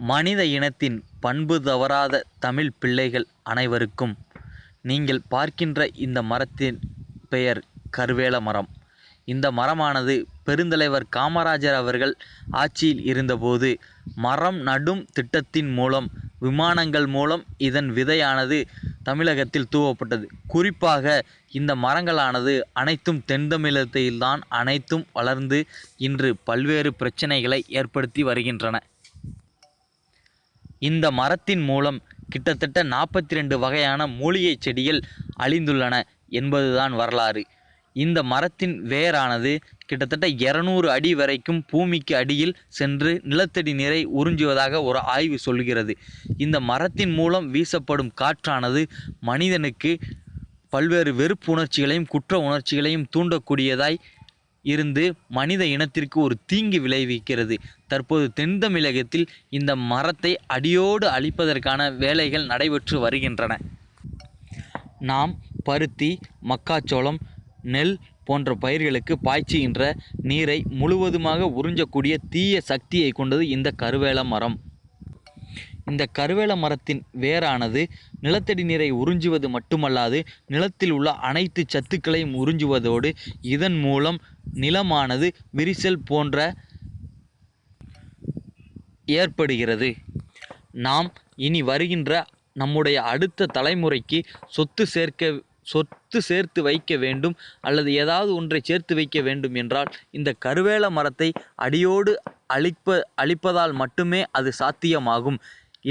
மனித இனத்தின் பண்பு தவறாத தமிழ் பிள்ளைகள் அனைவருக்கும், நீங்கள் பார்க்கின்ற இந்த மரத்தின் பெயர் கருவேல மரம். இந்த மரமானது பெருந்தலைவர் காமராஜர் அவர்கள் ஆட்சியில் இருந்தபோது மரம் நடும் திட்டத்தின் மூலம், விமானங்கள் மூலம் இதன் விதையானது தமிழகத்தில் தூவப்பட்டது. குறிப்பாக இந்த மரங்களானது அனைத்தும் தென் தமிழகத்தில்தான் அனைத்தும் வளர்ந்து இன்று பல்வேறு பிரச்சனைகளை ஏற்படுத்தி வருகின்றன. இந்த மரத்தின் மூலம் கிட்டத்தட்ட 42 வகையான மூலிகை செடிகள் அழிந்துள்ளன என்பதுதான் வரலாறு. இந்த மரத்தின் வேரானது கிட்டத்தட்ட 200 அடி வரைக்கும் பூமிக்கு அடியில் சென்று நிலத்தடி நீரை உறிஞ்சுவதாக ஒரு ஆய்வு சொல்கிறது. இந்த மரத்தின் மூலம் வீசப்படும் காற்றானது மனிதனுக்கு பல்வேறு வெறுப்பு உணர்ச்சிகளையும் குற்ற உணர்ச்சிகளையும் தூண்டக்கூடியதாய் இருந்து மனித இனத்திற்கு ஒரு தீங்கு விளைவிக்கிறது. தற்போது தென் தமிழகத்தில் இந்த மரத்தை அடியோடு அழிப்பதற்கான வேலைகள் நடைபெற்று வருகின்றன. நாம் பருத்தி, மக்காச்சோளம், நெல் போன்ற பயிர்களுக்கு பாய்ச்சுகின்ற நீரை முழுவதுமாக உறிஞ்சக்கூடிய தீய சக்தியை கொண்டது இந்த கருவேல மரம். இந்த கருவேல மரத்தின் வேரானது நிலத்தடி நீரை உறிஞ்சுவது மட்டுமல்லாது நிலத்தில் உள்ள அனைத்து சத்துக்களையும் உறிஞ்சுவதோடு இதன் மூலம் நிலமானது விரிசல் போன்ற ஏற்படுகிறது. நாம் இனி வருகின்ற நம்முடைய அடுத்த தலைமுறைக்கு சொத்து சேர்த்து வைக்க வேண்டும் அல்லது ஏதாவது ஒன்றை சேர்த்து வைக்க வேண்டும் என்றால் இந்த கருவேல மரத்தை அடியோடு அழிப்பதால் மட்டுமே அது சாத்தியமாகும்.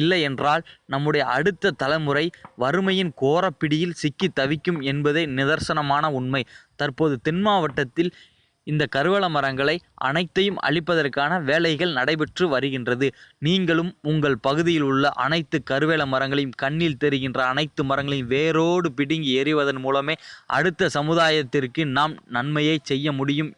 இல்லை என்றால் நம்முடைய அடுத்த தலைமுறை வறுமையின் கோரப்பிடியில் சிக்கி தவிக்கும் என்பதே நிதர்சனமான உண்மை. தற்போது தென் மாவட்டத்தில் இந்த கருவேல மரங்களை அனைத்தையும் அழிப்பதற்கான வேலைகள் நடைபெற்று வருகின்றது. நீங்களும் உங்கள் பகுதியில் உள்ள அனைத்து கருவேல மரங்களையும், கண்ணில் தெரிகின்ற அனைத்து மரங்களையும் வேரோடு பிடுங்கி எறிவதன் மூலமே அடுத்த சமுதாயத்திற்கு நாம் நன்மையை செய்ய முடியும்